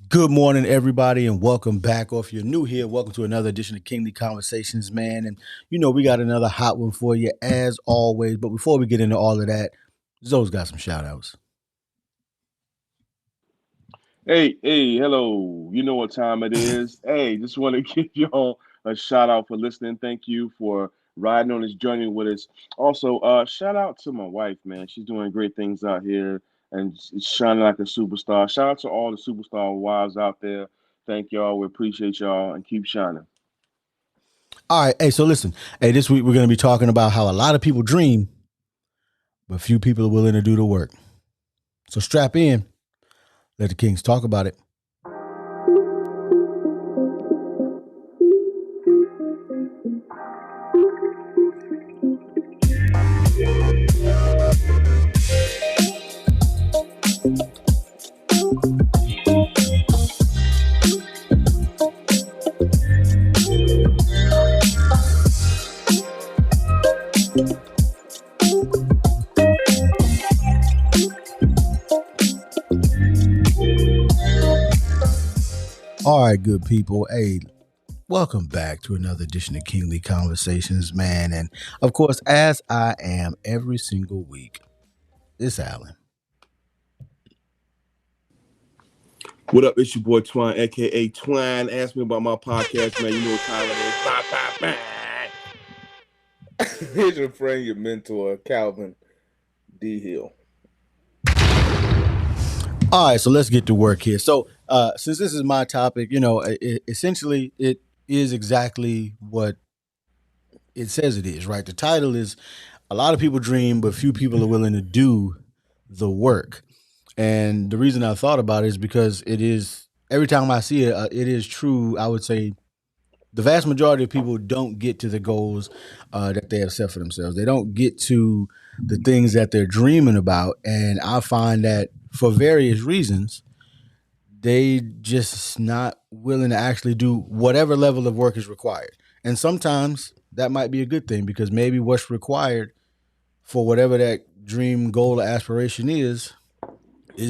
Good morning, everybody, and welcome back. Or if you're new here, welcome to another edition of Kingly Conversations, man. And we got another hot one for you as always. But before we get into all of that, Zoe's got some shout outs. Hey, hello. You know what time it is. Hey, just want to give y'all a shout out for listening. Thank you for riding on this journey with us. Also, shout out to my wife, man. She's doing great things out here and shining like a superstar. Shout out to all the superstar wives out there. Thank y'all. We appreciate y'all and keep shining. All right. Hey, so listen. Hey, this week we're going to be talking about how a lot of people dream, but few people are willing to do the work. So strap in. Let the Kings talk about it. All right, good people. Hey, welcome back to another edition of Kingly Conversations, man. And of course, as I am every single week, it's Alan. What up? It's your boy Twine, aka Twine. Ask me about my podcast, man. You know what time it is. Bye, bye, bye. Here's your friend, your mentor, Calvin D. Hill. All right, so let's get to work here. So, since this is my topic, essentially it is exactly what it says it is, right? The title is a lot of people dream, but few people are willing to do the work. And the reason I thought about it is because it is every time I see it, it is true. I would say the vast majority of people don't get to the goals that they have set for themselves. They don't get to the things that they're dreaming about, and I find that for various reasons, they just not willing to actually do whatever level of work is required. And sometimes that might be a good thing because maybe what's required for whatever that dream, goal, or aspiration is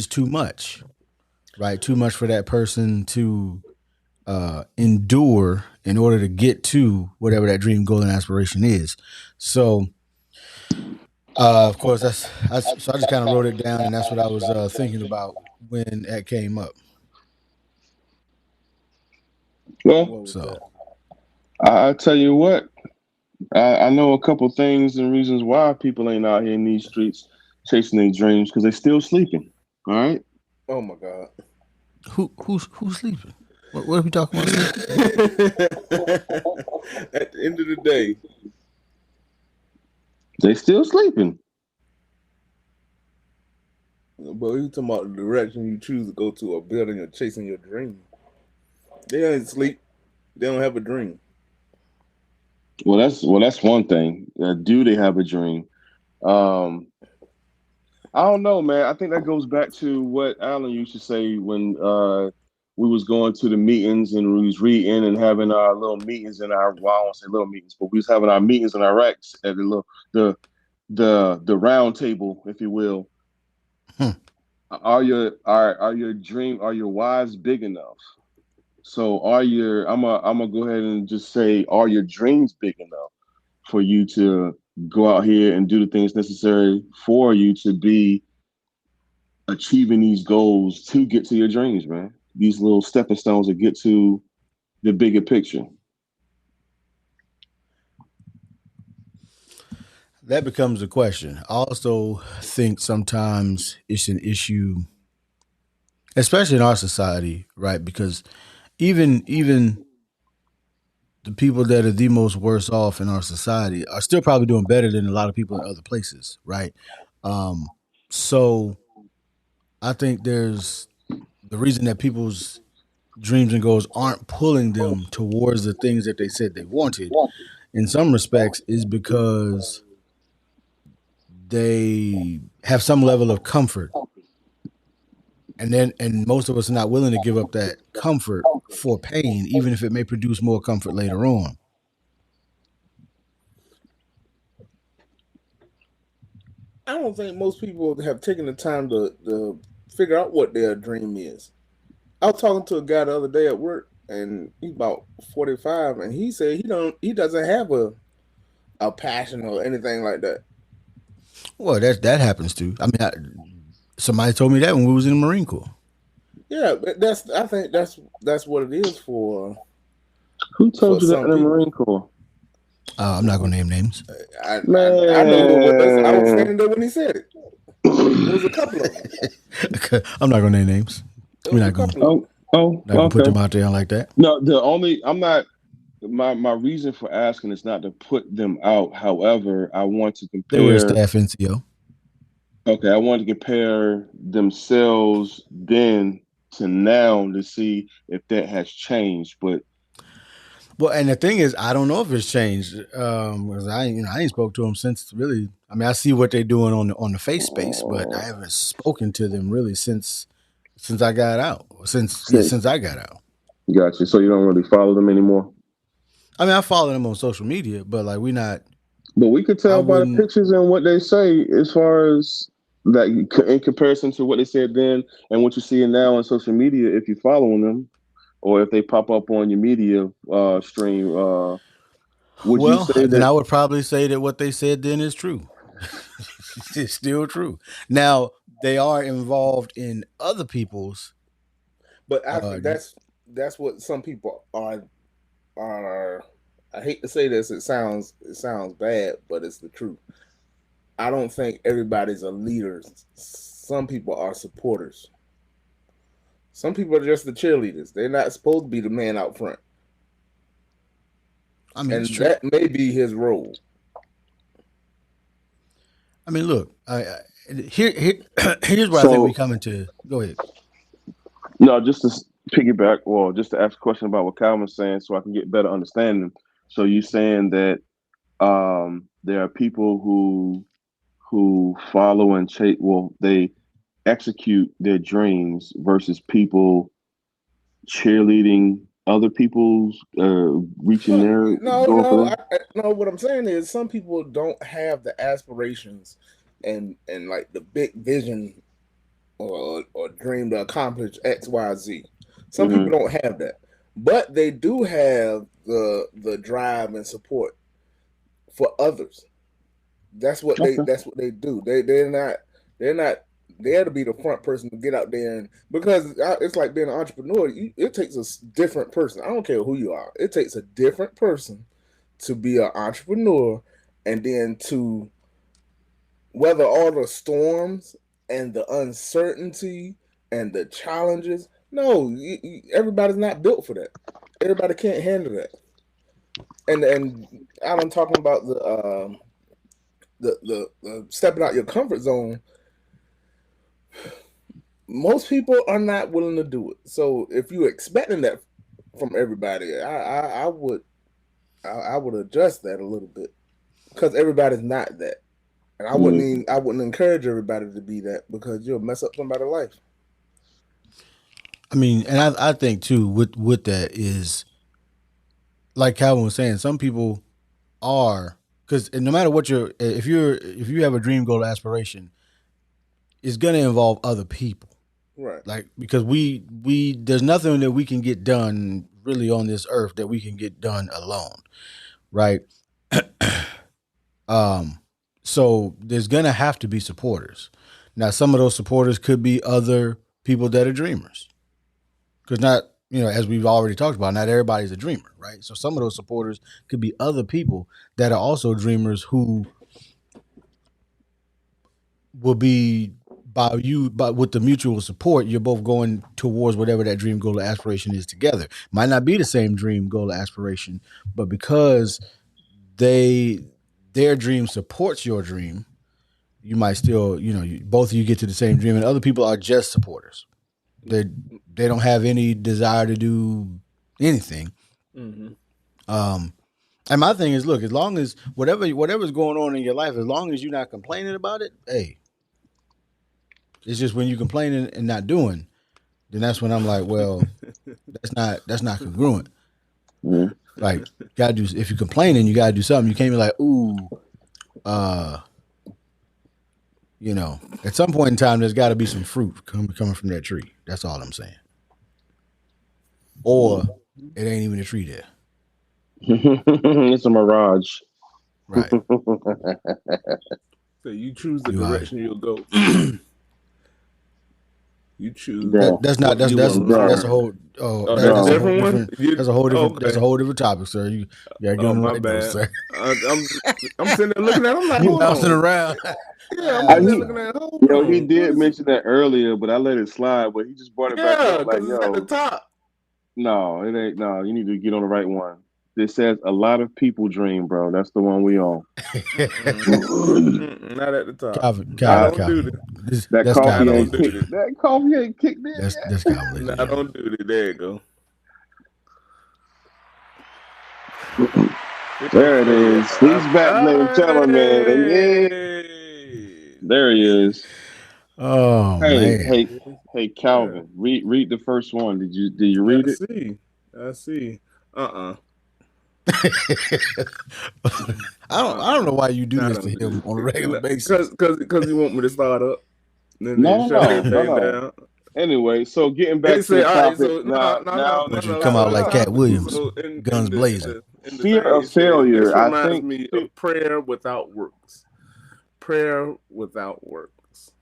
too much, right? Too much for that person to endure in order to get to whatever that dream, goal, and aspiration is. So, of course, so I just kind of wrote it down, and that's what I was thinking about when that came up. Well, So, I tell you what. I know a couple things and reasons why people ain't out here in these streets chasing their dreams because they still sleeping. All right. Oh my God. who's sleeping? What are we talking about? Sleeping? At the end of the day, They still sleeping. but you talking about the direction you choose to go to or building or chasing your dream. They ain't sleep. They don't have a dream. Well, that's one thing. Do they have a dream? Um, I don't know, man. I think that goes back to what Alan used to say when we was going to the meetings and we was reading and having our little meetings in our well, I won't say little meetings, but we was having our meetings in our racks at the the round table, if you will. Hmm. Are your wives big enough? So I'm gonna go ahead and just say, are your dreams big enough for you to go out here and do the things necessary for you to be achieving these goals to get to your dreams, man? These little stepping stones that get to the bigger picture. That becomes a question. I also think sometimes it's an issue, especially in our society, right? Because even the people that are the most worst off in our society are still probably doing better than a lot of people in other places, right? Um, so I think there's the reason that people's dreams and goals aren't pulling them towards the things that they said they wanted in some respects is because they have some level of comfort, and most of us are not willing to give up that comfort for pain, even if it may produce more comfort later on. I don't think most people have taken the time to figure out what their dream is. I was talking to a guy the other day at work, and he's about 45, and he said he doesn't have a passion or anything like that. Well, that happens too. I mean, somebody told me that when we was in the Marine Corps. Yeah, but I think that's what it is Who for told you that some in the people. Marine Corps? I'm not gonna name names. I know who it was. I was Man. standing there when he said it. It was a couple of them. I'm not gonna name names. It We're was a not gonna couple of them. Oh, not gonna put okay. them out there like that. No, the only I'm not my reason for asking is not to put them out. However, I want to They were a compare. staff NCO. Okay, I want to compare themselves then to now to see if that has changed. But Well, and the thing is, I don't know if it's changed because I ain't spoke to them since really. I mean, I see what they're doing on the face space, but I haven't spoken to them really since I got out. since Since I got out. gotcha, so you don't really follow them anymore. I mean, I follow them on social media, but like we not. But we could I tell by the wouldn't. pictures and what they say, as far as that in comparison to what they said then and what you're seeing now on social media, if you're following them or if they pop up on your media stream, would you Well, say then that? I would probably say that what they said then is true. It's still true. Now they are involved in other people's. But Uh, that's what some people are. I hate to say this. It sounds bad, but it's the truth. I don't think everybody's a leader. Some people are supporters. Some people are just the cheerleaders. They're not supposed to be the man out front, I mean, it's and true. that may be his role. I mean, look. Here here's where I think we So come into. Go ahead. no, just to piggyback, or just to ask a question about what Calvin's saying, so I can get better understanding. So you saying that there are people who follow and chase, well, they execute their dreams versus people cheerleading other people's reaching No, their no, goal for no. them. No. What I'm saying is, some people don't have the aspirations and like the big vision or dream to accomplish X, Y, Z. Some people Hmm. don't have that, but they do have the drive and support for others. Okay. That's what they do. They're not there to be the front person to get out there, and because it's like being an entrepreneur. It takes a different person. I don't care who you are. It takes a different person to be an entrepreneur, and then to weather all the storms and the uncertainty and the challenges. No, everybody's not built for that. Everybody can't handle that. And I'm talking about the stepping out your comfort zone. Most people are not willing to do it. So if you're expecting that from everybody, I would adjust that a little bit, because everybody's not that. And Hmm. I wouldn't encourage everybody to be that, because you'll mess up somebody's life. I mean, and I think too with that is like Calvin was saying. Some people are because no matter what if you have a dream, goal, aspiration, it's gonna involve other people. Right. Like because we there's nothing that we can get done really on this earth that we can get done alone, right? Um, so there's gonna have to be supporters. Now, some of those supporters could be other people that are dreamers, because not as we've already talked about, not everybody's a dreamer, right? So some of those supporters could be other people that are also dreamers who will be but with the mutual support, you're both going towards whatever that dream, goal, or aspiration is together. Might not be the same dream, goal, or aspiration, but because they their dream supports your dream, you might still, both of you get to the same dream, and other people are just supporters. They don't have any desire to do anything. Mm-hmm. Um, and my thing is, look, as long as whatever's going on in your life, as long as you're not complaining about it, hey, it's just when you're complaining and not doing, then that's when I'm like, well, that's not congruent. Hmm. Like, gotta do if you're complaining, you gotta do something. You can't be like, ooh, uh, at some point in time, there's got to be some fruit coming from that tree. That's all I'm saying. or it ain't even a tree there. It's a mirage. Right. So you choose the You are. direction you'll go. You choose Bro, That's not what you want to that's a learn. whole Oh, that's a that's a bro. whole different one. different that's a Okay. whole different topic, sir. You gotta get Oh, on the my right note, bad. sir. I'm sitting there looking at. I'm like, You hold bouncing on. around. Yeah, I'm I, sitting there he, looking at. Hold he on. What did is? mention that earlier, but I let it slide. But he just brought it back Yeah, up like, because it's at the yo, top. no, it ain't. No, you need to get on the right one. It says a lot of people dream, bro. That's the one we on. Not at the top. Calvin, I I, Calvin, don't do Calvin. this. that That's I coffee Calvin, don't ain't ladies and do kicked. this. gentlemen. That coffee ain't kicked in That's Calvin, ladies and I gentlemen. don't do this. There you go. There it is. He's back, ladies and gentlemen. Yeah, Hey. there he is. Oh Hey, man. hey, hey, Yeah. Calvin. Read the first one. Did you read I it? see. I see. Uh-uh. I don't know why you do I this to don't him do on a regular it. basis. Because you want me to start up and then No, shut no, no, no, everything no. down. Anyway, so getting He back to say, the all right, topic so now. Now Want you to no. come I So out the like know Cat topic, Williams, so guns blazing. in the fear thing, of it says this failure. I reminds think me of prayer without works. Prayer without works.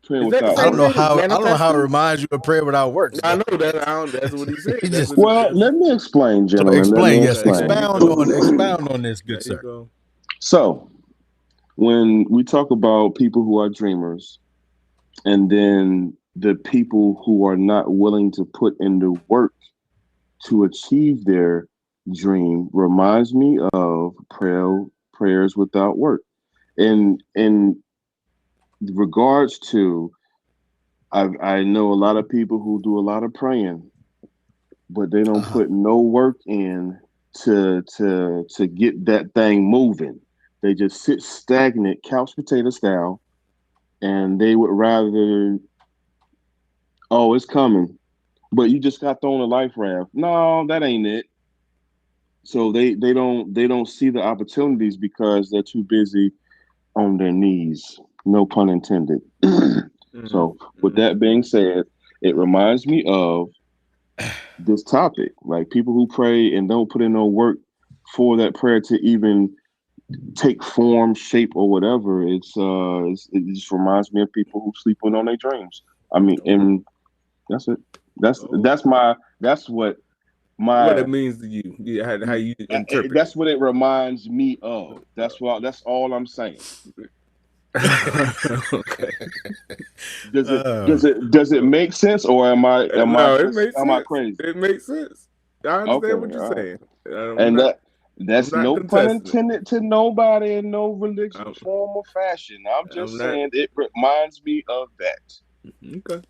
prayer Is that the without same work. thing as I don't know how it manifesting? reminds you of prayer without works I though. know that. I don't, that's what he said. He That's just what he Well, said. let me explain, so gentlemen. Let explain, me yes, Okay, there explain. you go. expound on this, good There you sir. go. So, when we talk about people who are dreamers, and then the people who are not willing to put in the work to achieve their dream, reminds me of prayers without work. In regards to, I know a lot of people who do a lot of praying, but they don't Uh-huh. put no work in to get that thing moving. They just sit stagnant, couch potato style, and they would rather, oh, it's coming, but you just got thrown a life raft. No, that ain't it. So they don't see the opportunities because they're too busy on their knees. No pun intended. Mm-hmm. So with that being said, it reminds me of this topic. Like people who pray and don't put in no work for that prayer to even take form, shape, or whatever. It just reminds me of people who sleep on their dreams. I mean, Oh, and that's it. That's oh. that's my that's what What my it means to you? Yeah, how you interpret that's what it reminds me of. That's all I'm saying. it. Okay. Does it make sense, or No, it makes am I sense. crazy? It makes sense. I Okay, understand what you're all right. saying. I'm And not. I'm that's not no pun contesting it. intended to nobody in no religion, I'm, form, or fashion. I'm I'm just not. saying it reminds me of that. Okay.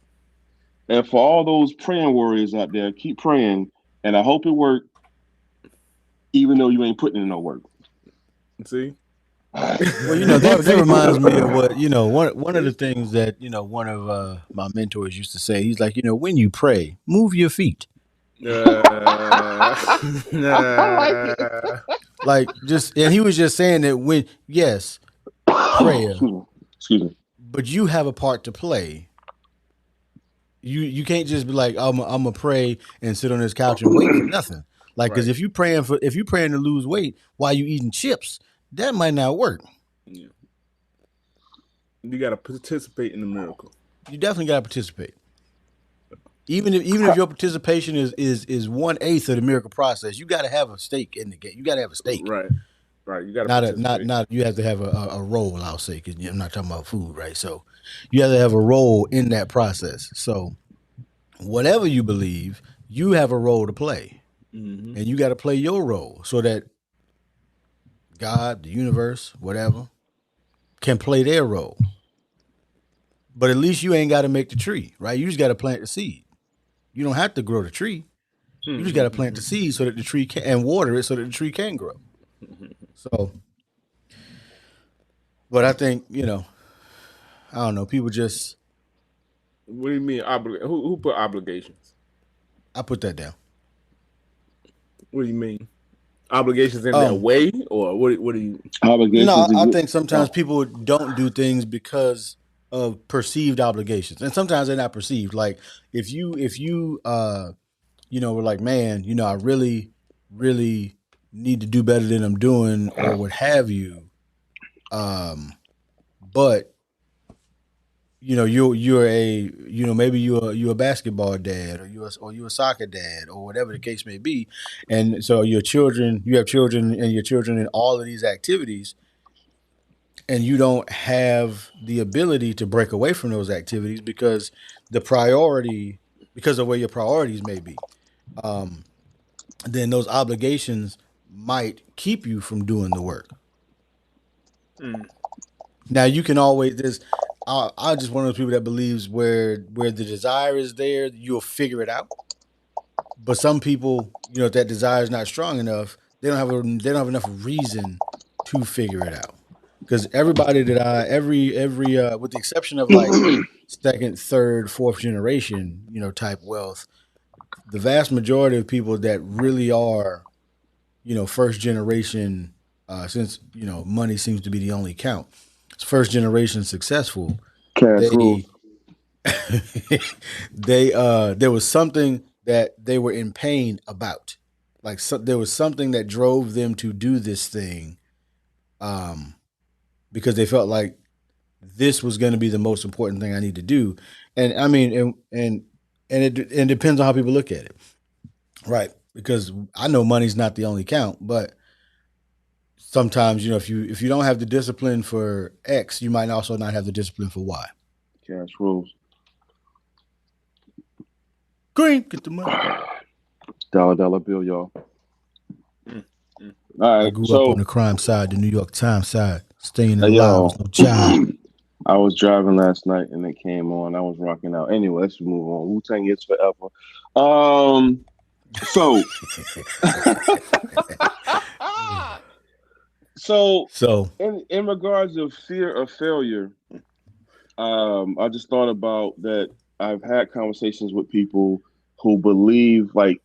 And for all those praying warriors out there, keep praying, and I hope it works, even though you ain't putting in no work. See. Well, that reminds me of what one of the things that one of my mentors used to say. He's like, when you pray, move your feet. uh, I like it. Like just, and he was just saying that when yes, prayer, Excuse me. Excuse me. but you have a part to play. You can't just be like, I'm gonna pray and sit on this couch and wait for nothing. Like, because right. if you praying to lose weight while you eating chips, that might not work. Yeah. You got to participate in the miracle. You definitely got to participate. Even if your participation is 1/8 of the miracle process, you got to have a stake in the game. You got to have a stake. Right. Right. You got to Not participate. not you have to have a role. I'll say because I'm not talking about food, right? So you have to have a role in that process. So whatever you believe, you have a role to play, Mm-hmm. and you got to play your role so that God, the universe, whatever, can play their role. But at least you ain't got to make the tree, right? You just got to plant the seed. You don't have to grow the tree. You just got to plant the seed so that the tree can and water it so that the tree can grow. So, but I think I don't know. People just What do you mean? Who put obligations? I put that down. What do you mean? Obligations in their Um, way, or what? What do you? Obligations no, to I get. think sometimes Oh, people don't do things because of perceived obligations, and sometimes they're not perceived. Like if you were like, man, I really, really need to do better than I'm doing, or what have you. Um, but you're a maybe you're a basketball dad, or you're a soccer dad, or whatever the case may be, and so you have children, and your children in all of these activities, and you don't have the ability to break away from those activities the priority because of where your priorities may be. Um, then those obligations might keep you from doing the work. Mm. Now you can always there's I'm just one of those people that believes where the desire is there, you'll figure it out. But some people, if that desire is not strong enough, they don't have enough reason to figure it out. Because everybody that I every with the exception of like second, third, fourth generation, type wealth, the vast majority of people that really are, first generation, since money seems to be the only count. First generation successful, Cash rules. they there was something that they were in pain about. Like, there was something that drove them to do this thing, um, because they felt like this was going to be the most important thing I need to do. And I mean, and it depends on how people look at it, right? Because I know money's not the only count, but sometimes, if you don't have the discipline for X, you might also not have the discipline for Y. Cash rules. Green, get the money. Dollar bill, y'all. Mm. Mm. All I right, grew up on so the crime side, the New York Times side, staying in line yo, was no job. I was driving last night and it came on. I was rocking out. Anyway, let's move on. Wu Tang is forever. Um, so so So, in regards of fear of failure, I just thought about that. I've had conversations with people who believe, like,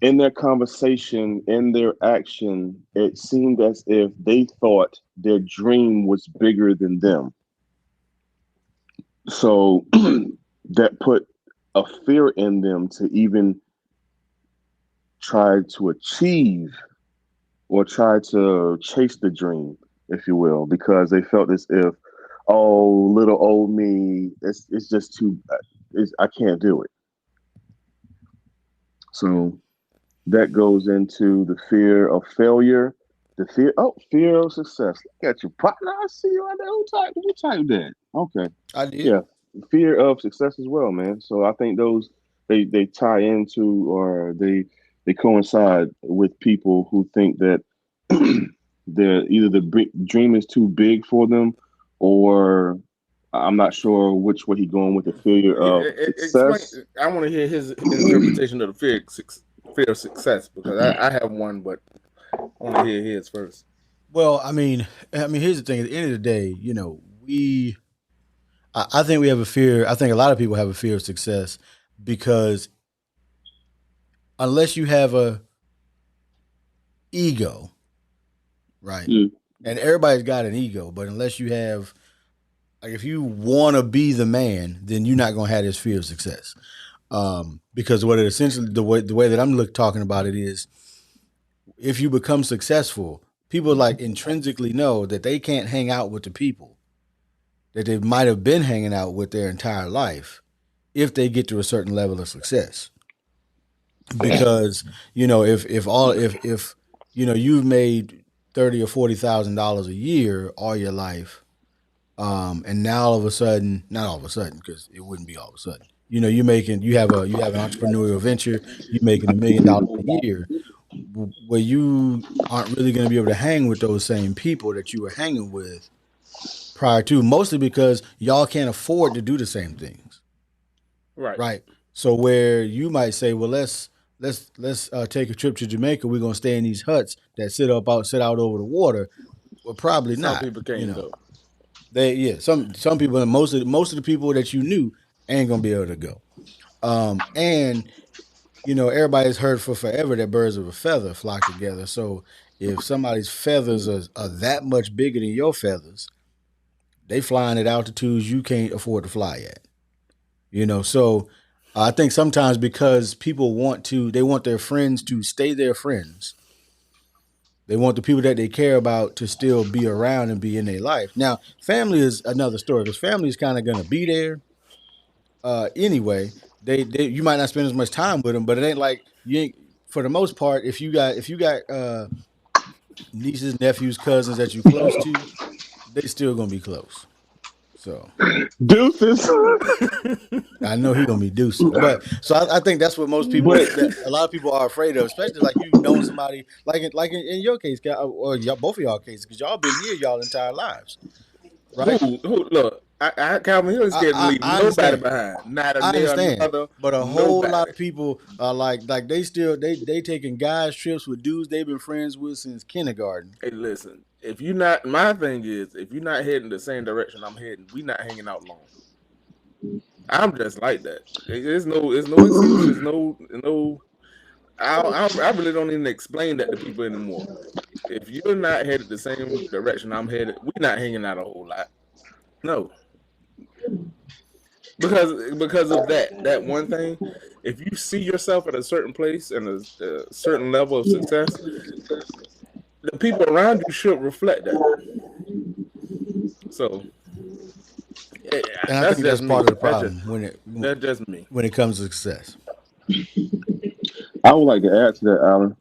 in their conversation, in their action, it seemed as if they thought their dream was bigger than them. So that put a fear in them to even try to achieve or try to chase the dream, if you will, because they felt as if, oh, little old me, it's just too, I can't do it. So that goes into the fear of failure, fear of success. Look at you, partner. I see you out there. Who type that? Okay, I did. yeah, fear of success as well, man. So I think those they tie into, or they coincide with people who think that either the dream is too big for them, or I'm not sure which way he going with the failure Yeah, of explain. success. I want to hear his interpretation of the fear of success, because I have one, but I want to hear his first. Well, I mean, here's the thing. At the end of the day, we, I think we have a fear. I think a lot of people have a fear of success because unless you have a ego, right? Mm. And everybody's got an ego, but unless you have, like, if you want to be the man, then you're not going to have this fear of success. Because what it essentially, the way that I'm talking about it is, if you become successful, people like intrinsically know that they can't hang out with the people that they might have been hanging out with their entire life if they get to a certain level of success. Because if you've made 30 or 40 thousand dollars a year all your life, and now all of a sudden, not all of a sudden, because it wouldn't be all of a sudden, you have an entrepreneurial venture, you're making $1 million a year, where you aren't really going to be able to hang with those same people that you were hanging with prior to, mostly because y'all can't afford to do the same things, Right. right? So where you might say, well, let's take a trip to Jamaica. We're gonna stay in these huts that sit out over the water. Well, probably Some not. people You can't know, go. some people, and most of the people that you knew ain't gonna be able to go. And everybody's heard for forever that birds of a feather flock together. So if somebody's feathers are that much bigger than your feathers, they flying at altitudes you can't afford to fly at. So I think sometimes because people they want their friends to stay their friends. They want the people that they care about to still be around and be in their life. Now, family is another story because family is kind of going to be there anyway. You might not spend as much time with them, but it ain't like you ain't. For the most part, if you got nieces, nephews, cousins that you close to, they still gonna be close. So Deuces. I know he gonna be deucing, but so I think that's what most people But that a lot of people are afraid of, especially like you knowing somebody like in your case, or y'all, both of y'all cases, because y'all been here y'all entire lives, right? Who look, Calvin Hill is scared to leave I nobody understand. behind. Not a I near understand. another, But a whole lot nobody. of people are like they still they taking guys trips with dudes they've been friends with since kindergarten. Hey, listen, if you not, my thing is, if you're not heading the same direction I'm heading, we not hanging out long. I'm just like that. There's no excuse. There's no. I really don't even explain that to people anymore. If you're not headed the same direction I'm headed, we're not hanging out a whole lot. No, because of that one thing. If you see yourself at a certain place and a certain level of success, the people around you should reflect that. So And I that's think just that's me. part of the That's just problem that's just me. when it comes to success. I would like to add to that, Alan.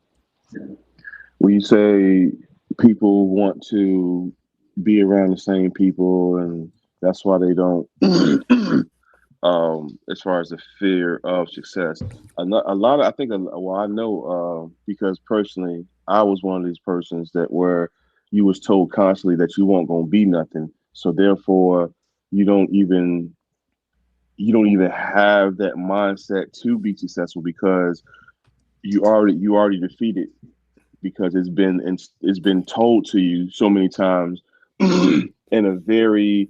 When you say people want to be around the same people, and that's why they don't. As far as the fear of success, a lot of I think. Well, I know because personally, I was one of these persons that where you was told constantly that you weren't going to be nothing, so therefore you don't even you don't even have that mindset to be successful because you already defeated because it's been told to you so many times in a very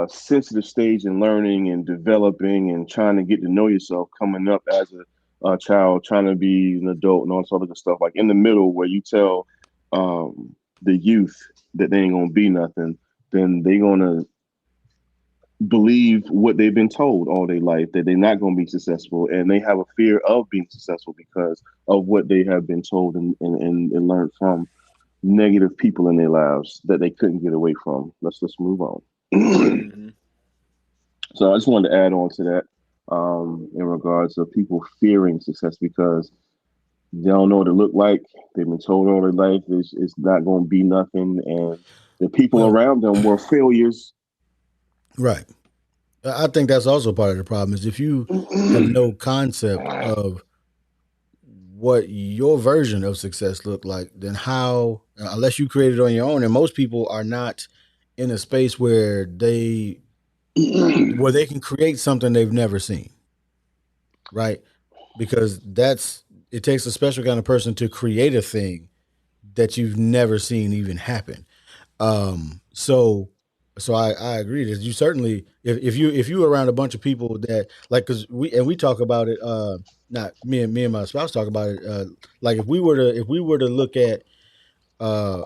sensitive stage in learning and developing and trying to get to know yourself coming up as a child trying to be an adult and all this other good stuff like in the middle where you tell the youth that they ain't gonna be nothing, then they gonna believe what they've been told all their life that they're not going to be successful and they have a fear of being successful because of what they have been told and learned from negative people in their lives that they couldn't get away from. Let's move on. Hmm. So I just wanted to add on to that in regards of people fearing success because they don't know what it look like. They've been told all their life it's not going to be nothing, and the people Well, around them were failures. right. I think that's also part of the problem is if you have no concept of what your version of success looked like, then how, unless you create it on your own, and most people are not in a space where they can create something they've never seen, right? Because it takes a special kind of person to create a thing that you've never seen even happen. So I agree that you certainly if you around a bunch of people that like because we talk about it not me and my spouse talk about it like if we were to look at uh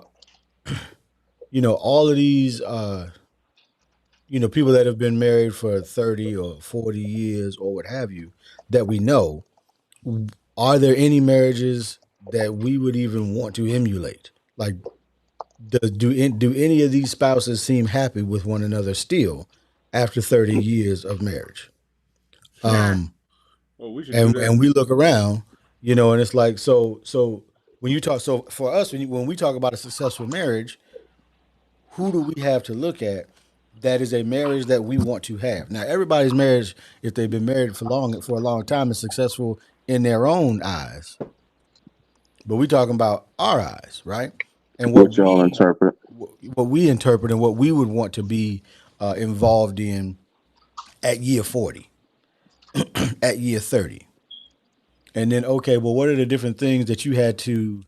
all of these people that have been married for 30 or 40 years or what have you that we know, are there any marriages that we would even want to emulate? Like, do any of these spouses seem happy with one another still after 30 years of marriage? Um, Oh, we should do and that. we look around, and it's like so when you talk so for us when we talk about a successful marriage, who do we have to look at that is a marriage that we want to have? Now, everybody's marriage, if they've been married for a long time, is successful in their own eyes. But we're talking about our eyes, right? And What y'all interpret? what we interpret and what we would want to be involved in at year 40, at year 30. And then, okay, well, what are the different things that you had to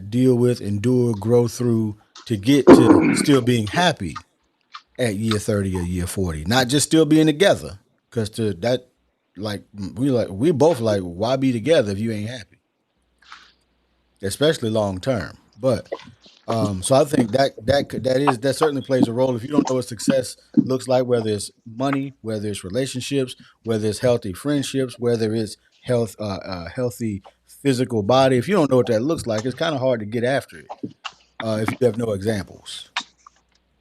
deal with, endure, grow through to get to still being happy at year 30 or year 40? Not just still being together, because to that, we both like, why be together if you ain't happy? Especially long term. But So I think that certainly plays a role. If you don't know what success looks like, whether it's money, whether it's relationships, whether it's healthy friendships, whether it's healthy physical body, if you don't know what that looks like, it's kind of hard to get after it if you have no examples.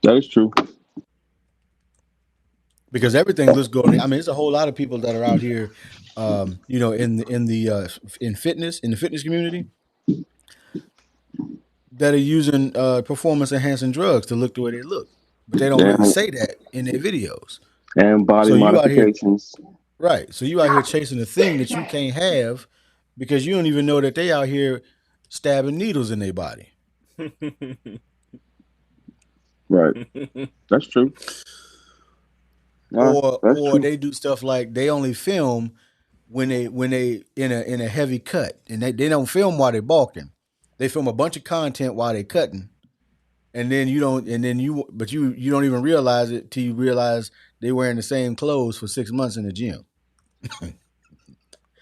That is true. Because everything looks good. I mean, there's a whole lot of people that are out here, in fitness in the fitness community that are using performance enhancing drugs to look the way they look, but they don't really And say that in their videos. body So you out here, modifications. right? So you out here chasing a thing that you can't have because you don't even know that they out here stabbing needles in their body, Right. That's true. That's or true. they do stuff like they only film when they in a heavy cut, and they don't film while they're balking. They film a bunch of content while they're cutting, and then you don't, and then you don't even realize it till you realize they wearing the same clothes for 6 months in the gym,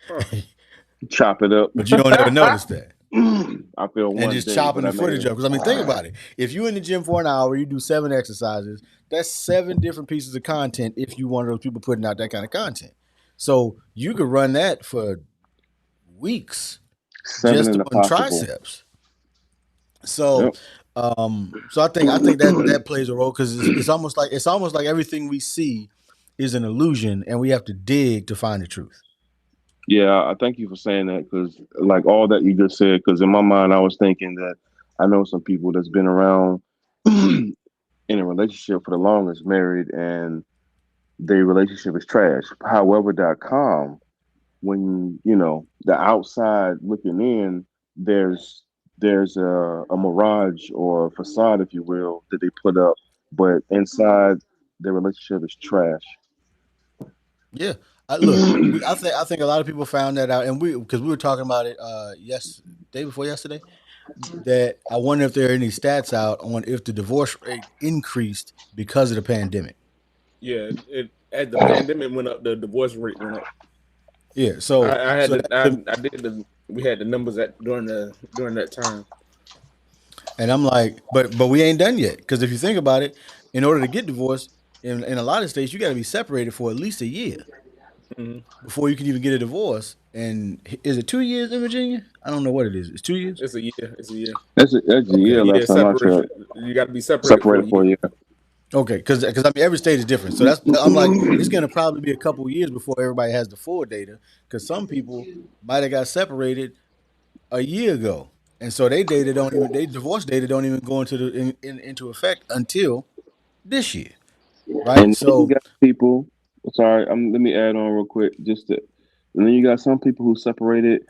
Huh. Chop it up. but you don't ever notice that. I feel And one just day, chopping but the I made footage it. up. Because I mean, think about it. If you're in the gym for an hour, you do 7 exercises. That's 7 different pieces of content. If you one of those people putting out that kind of content, so you could run that for weeks Seven just and on impossible. triceps. So, Yep. so I think that plays a role because it's almost like everything we see is an illusion, and we have to dig to find the truth. Yeah, I thank you for saying that because, like all that you just said, because in my mind, I was thinking that I know some people that's been around in a relationship for the longest, married, and their relationship is trash. However.com, when the outside looking in, there's a mirage or a facade, if you will, that they put up, but inside their relationship is trash. Yeah, look, I think a lot of people found that out, and because we were talking about it day before yesterday. That I wonder if there are any stats out on if the divorce rate increased because of the pandemic. Yeah, as the pandemic went up, the divorce rate went up. Yeah, I had so the that to, I did the we had the numbers at during that time. and I'm like, but we ain't done yet because if you think about it, in order to get divorced in a lot of states, you got to be separated for at least a year Hmm. before you can even get a divorce. And is it 2 years in Virginia? I don't know what it is. It's 2 years. It's a year. It's a year. That's a Okay, year A year last time I checked. separation. You got to be separated for a Separated for year. a year. okay, because I mean every state is different. So I'm like it's gonna probably be a couple years before everybody has the full data because some people might have got separated a year ago, and so they divorce data don't even go into effect until this year, right? And then you So got people. Sorry, let me add on real quick. And then you got some people who separated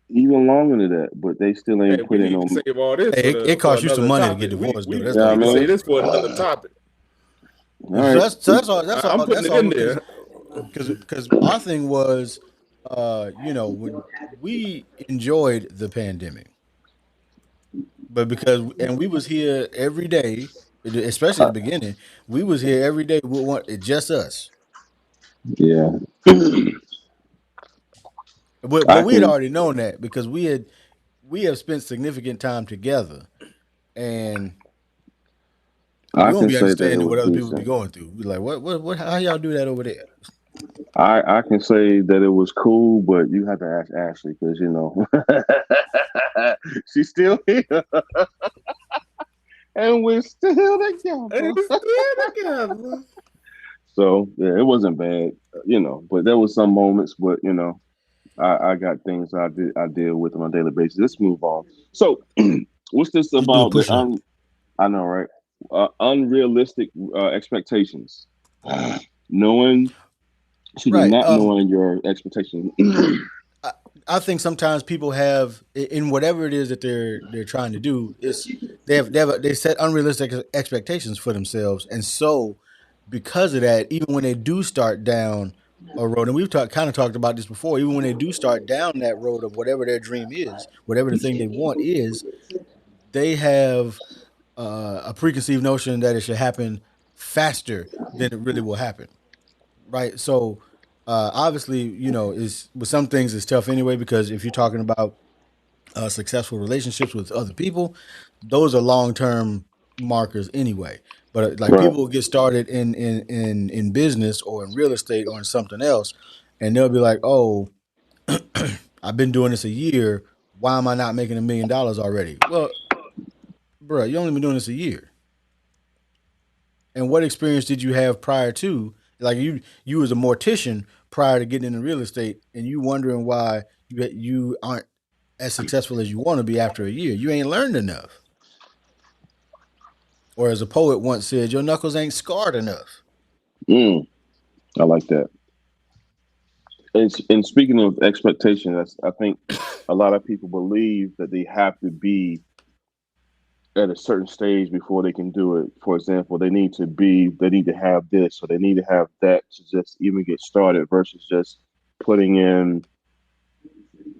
even longer than that, but they still ain't Hey, we put in need no. to save all this hey, it for costs you some another money to get topic. divorced, though. We That's Yeah, the I need only to mean, save problem. this for another topic. all So right. I'm putting that's it all in because there. our thing was, when we enjoyed the pandemic, but and we was here every day, especially at Uh, the beginning, we was here every day with just us. yeah, But I we had can already known that because we have spent significant time together, and we I don't can be say that it understanding was what other people be decent. going through. We like, what, how y'all do that over there? I can say that it was cool, but you have to ask Ashley because she's still here and we're still Hey, together. we still together. So yeah, it wasn't bad, But there was some moments, but I got things I deal with on a daily basis. Let's move on. So, what's this Just do a about push up. I know, right? Unrealistic expectations. Knowing, excuse me, Right. not knowing your expectations. I, I think sometimes people have in whatever it is that they're trying to do is they set unrealistic expectations for themselves, and so because of that, even when they do start down a road, and we've kind of talked about this before, even when they do start down that road of whatever their dream is, whatever the thing they want is, they have a preconceived notion that it should happen faster than it really will happen, right? So obviously, is with some things it's tough anyway because if you're talking about successful relationships with other people, those are long term markers anyway. But like Right. people will get started in business or in real estate or in something else, and they'll be like, "Oh, I've been doing this a year. Why am I not making $1 million already?" Well, bro, you only been doing this a year. And what experience did you have prior to? Like you was a mortician prior to getting into real estate, and you wondering why you aren't as successful as you want to be after a year. You ain't learned enough. Or as a poet once said, your knuckles ain't scarred enough. Mm, I like that. And speaking of expectations, I think a lot of people believe that they have to be at a certain stage before they can do it. For example, they need to have this or they need to have that to just even get started versus just putting in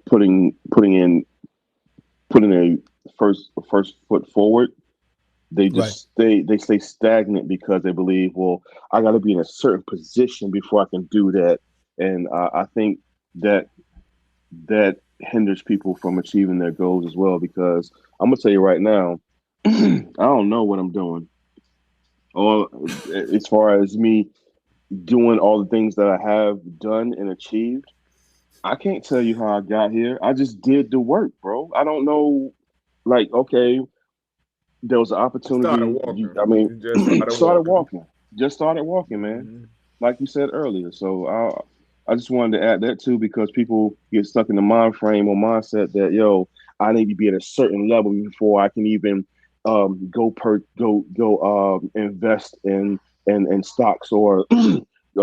putting in putting a first foot forward. Right. They stay stagnant because they believe, well, I got to be in a certain position before I can do that, and I think that that hinders people from achieving their goals as well. Because I'm gonna tell you right now, I don't know what I'm doing. Or as far as me doing all the things that I have done and achieved, I can't tell you how I got here. I just did the work, bro. I don't know. Like, okay, there was an Started opportunity. walking. I mean, You just started started walking. walking. Just started walking, man. Hmm. Like you said earlier. So I just wanted to add that too because people get stuck in the mind frame or mindset that I need to be at a certain level before I can even go invest in stocks or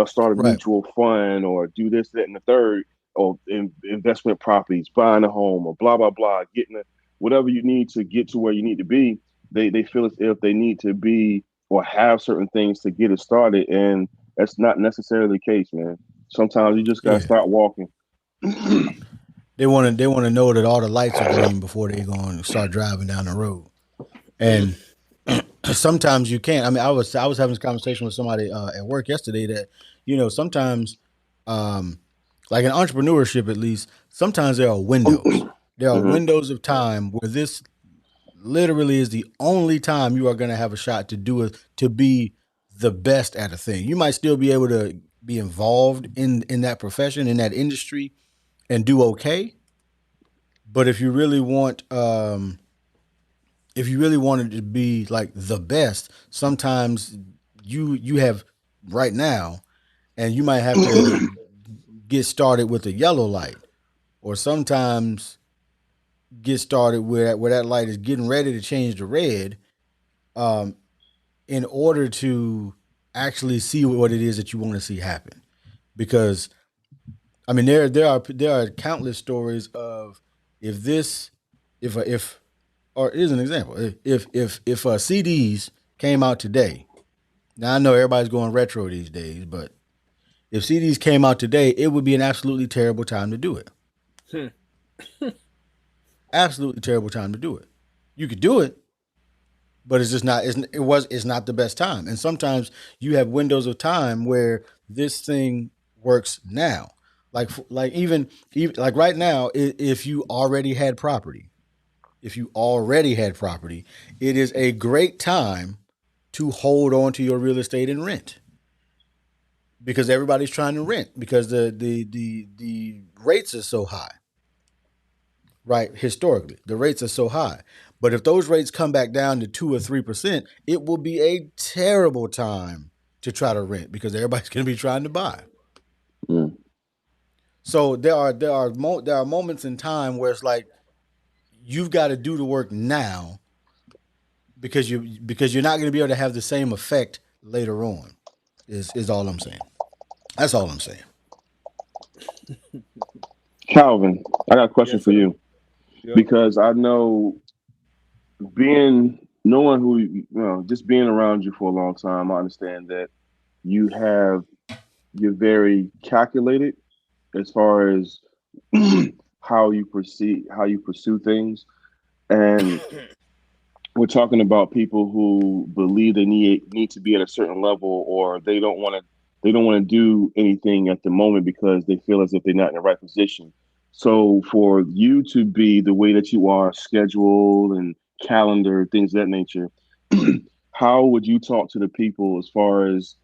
start a Right. mutual fund or do this that and the third or investment properties, buying a home or blah blah blah, getting whatever you need to get to where you need to be. They feel as if they need to be or have certain things to get it started, and that's not necessarily the case, man. Sometimes you just gotta Yeah. start walking. Mm. They want to know that all the lights are green before they going to start driving down the road. And sometimes you can't. I mean, I was having this conversation with somebody at work yesterday that sometimes, um, like in entrepreneurship at least, sometimes there are windows. There are Hmm. windows of time where this literally is the only time you are going to have a shot to do it, to be the best at a thing. You might still be able to be involved in that profession, in that industry, and do okay. But if you really wanted to be like the best, sometimes you have right now, and you might have to get started with a yellow light, or sometimes get started where that light is getting ready to change to red, um, in order to actually see what it is that you want to see happen. Because I mean, there are countless stories of, if this if or here's an example, if CDs came out today. Now I know everybody's going retro these days, but if CDs came out today, it would be an absolutely terrible time to do it. Hmm. Absolutely terrible time to do it. You could do it, but it's just not. It's not the best time. And sometimes you have windows of time where this thing works now. Like even like right now, if you already had property, it is a great time to hold on to your real estate and rent, because everybody's trying to rent because the rates are so high. Right, historically the rates are so high, but if those rates come back down to 2 or 3%, it will be a terrible time to try to rent because everybody's going to be trying to buy. Mm. So there are moments in time where it's like you've got to do the work now, because you're not going to be able to have the same effect later on. Is all I'm saying. That's all I'm saying. Calvin, I got a question Yes, for sir. you Yep. because I know knowing who just being around you for a long time, I understand that you have you're very calculated as far as how you pursue things, and we're talking about people who believe they need to be at a certain level, or they don't want to do anything at the moment because they feel as if they're not in the right position. So for you to be the way that you are, schedule and calendar, things of that nature, how would you talk to the people as far as,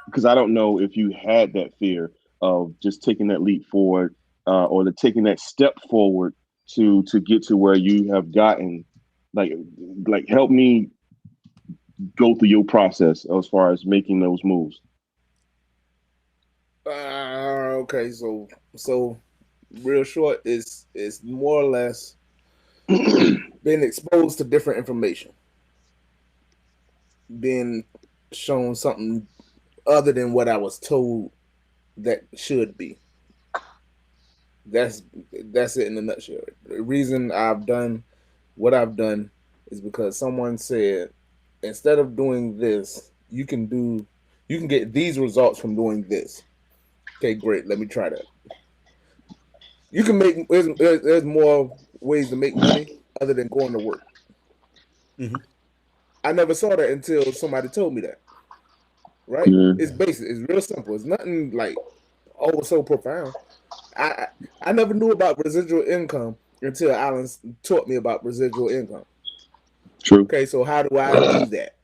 because I don't know if you had that fear of just taking that leap forward, or the taking that step forward to get to where you have gotten. Like like help me go through your process as far as making those moves. Okay, so real short is more or less being exposed to different information, being shown something other than what I was told that should be. That's that's it in a nutshell. The reason I've done what I've done is because someone said instead of doing this, you can get these results from doing this. Okay, great. Let me try that. You can make there's more ways to make money other than going to work. Hmm. I never saw that until somebody told me that. Right? It's Mm-hmm. basic. It's real simple. It's nothing like oh so profound. I I never knew about residual income until Alan taught me about residual income. True. Okay, so how do I do that?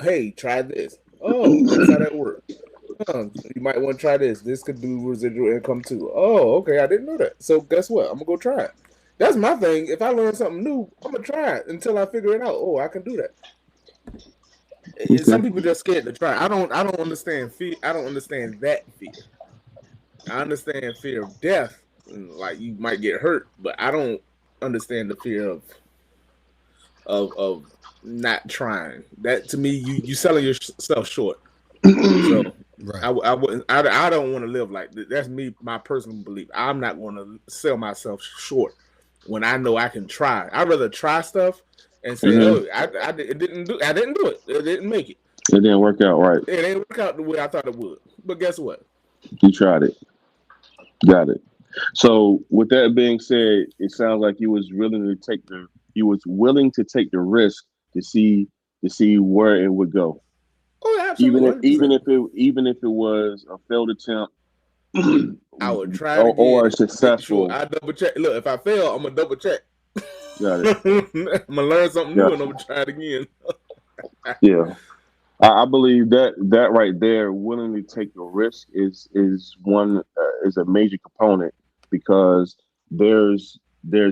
Hey, try this. Oh, this how that works. You might want to try this. This could do residual income too. Oh, okay, I didn't know that. So guess what? I'm gonna go try it. That's my thing. If I learn something new, I'm gonna try it until I figure it out. Oh, I can do that. Some Okay. people just scared to try. I don't understand fear. I don't understand that fear. I understand fear of death, like you might get hurt, but I don't understand the fear of not trying. That to me, you selling yourself short. So Right. I wouldn't. I don't want to live like that. That's me, my personal belief. I'm not going to sell myself short when I know I can try. I'd rather try stuff and say, Mm-hmm. "Oh, it didn't do. I didn't do it. It didn't make it. It didn't work out right. It didn't work out the way I thought it would." But guess what? You tried it. Got it. So with that being said, it sounds like you was willing to take the risk to see where it would go. Oh, absolutely, 100%. Even if it was a failed attempt I would try it or again. Make sure successful. I double check. Look, if I fail, I'm gonna double check. Got it. I'm gonna learn something new and Got I'm you. gonna try it again. Yeah. I believe that right there, willingly take the risk is a major component because there's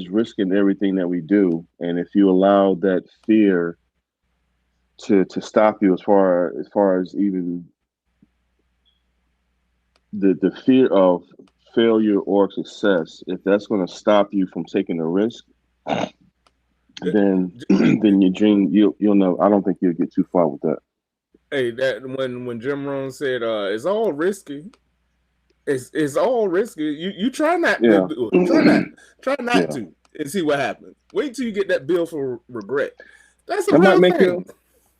risk in everything that we do, and if you allow that fear to stop you as far as even the fear of failure or success, if that's going to stop you from taking a risk, then then your dream you'll know. I don't think you'll get too far with that. Hey, that when Jim Rohn said it's all risky, it's all risky. You try not to Yeah. do it. Try not Yeah. to, and see what happens. Wait till you get that bill for regret. That's a It might real make thing. you.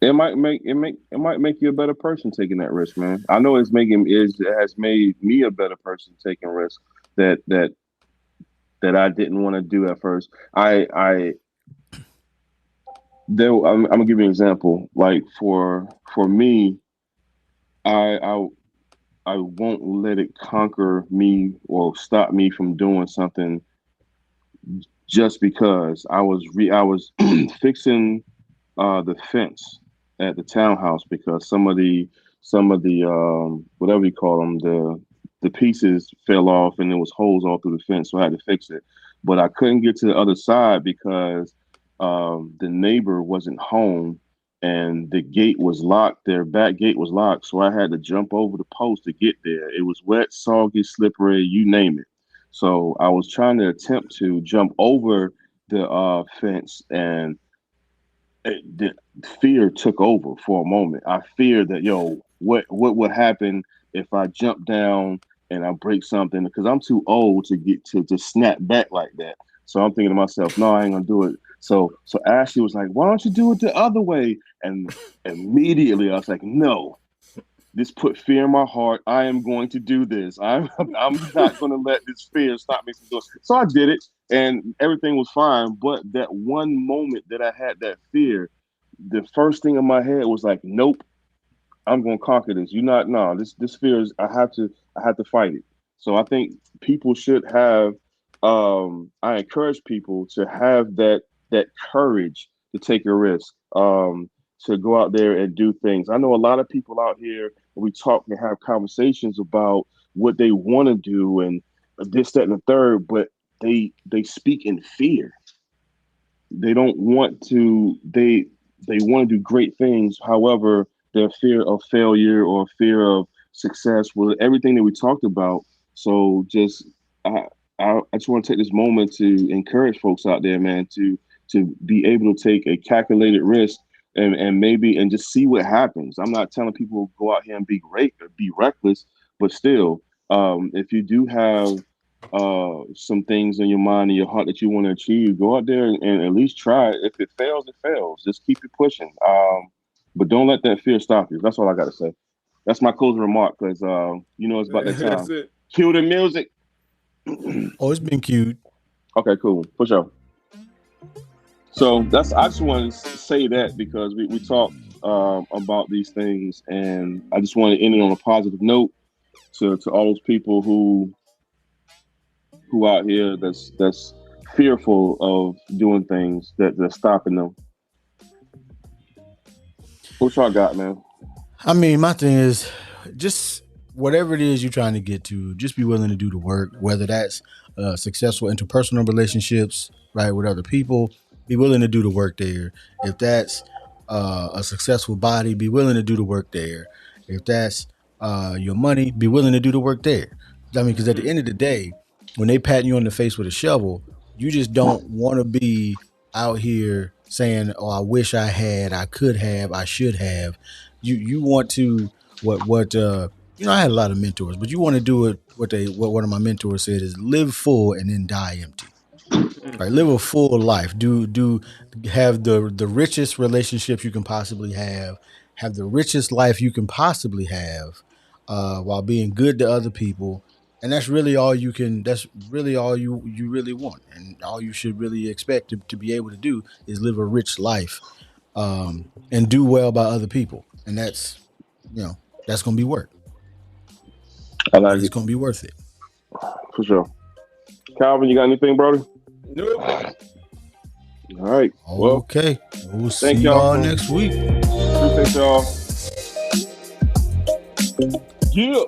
It might make you a better person taking that risk, man. I know it has made me a better person taking risks that I didn't want to do at first. I there I'm gonna give you an example. Like for me, I I I won't let it conquer me or stop me from doing something just because I was fixing the fence at the townhouse because some of the whatever you call them the pieces fell off and there was holes all through the fence, so I had to fix it. But I couldn't get to the other side because the neighbor wasn't home and the gate was locked. Their back gate was locked, so I had to jump over the post to get there. It was wet, soggy, slippery, you name it. So I was trying to attempt to jump over the fence and the fear took over for a moment. I feared that what would happen if I jump down and I break something because I'm too old to get to snap back like that. So I'm thinking to myself, no, I ain't gonna do it. So Ashley was like, why don't you do it the other way? And immediately I was like, no, this put fear in my heart. I am going to do this. I'm not going to let this fear stop me from doing it. So I did it, and everything was fine. But that one moment that I had that fear, the first thing in my head was like, nope, I'm going to conquer this. You not no. This fear is I have to fight it. So I think people should have I encourage people to have that courage to take a risk, to go out there and do things. I know a lot of people out here. We talk and have conversations about what they want to do and this, that, and the third, but they speak in fear. They don't want to. They want to do great things. However, their fear of failure or fear of success with everything that we talked about. So just I I just want to take this moment to encourage folks out there, man, to be able to take a calculated risk and maybe and just see what happens. I'm not telling people go out here and be great or be reckless, but still, if you do have some things in your mind and your heart that you want to achieve, go out there and at least try it. If it fails, it fails. Just keep it pushing. But don't let that fear stop you. That's all I got to say. That's my closing remark because it's about that That's time. it. Cue the music. Oh, it's been cute. Okay, cool. For sure. So I just want to say that because we talked about these things, and I just want to end it on a positive note to all those people who out here that's fearful of doing things that's stopping them. What y'all got, man? I mean, my thing is just whatever it is you're trying to get to, just be willing to do the work, whether that's successful interpersonal relationships, right, with other people, be willing to do the work there. If that's a successful body, be willing to do the work there. If that's your money, be willing to do the work there. I mean, because at the end of the day, when they patting you on the face with a shovel, you just don't want to be out here saying, "Oh, I wish I had, I could have, I should have." You want to I had a lot of mentors, but you want to do it what one of my mentors said is live full and then die empty. Right, live a full life. Do have the richest relationships you can possibly have the richest life you can possibly have, while being good to other people. And that's really all you can. That's really all you really want, and all you should really expect to be able to do is live a rich life, and do well by other people. And that's gonna be work, I but like it's it gonna be worth it. for sure. Calvin, you got anything, brother? Nope. All right. Well, Okay, we'll see thank y'all y'all for next week. appreciate y'all. Yeah.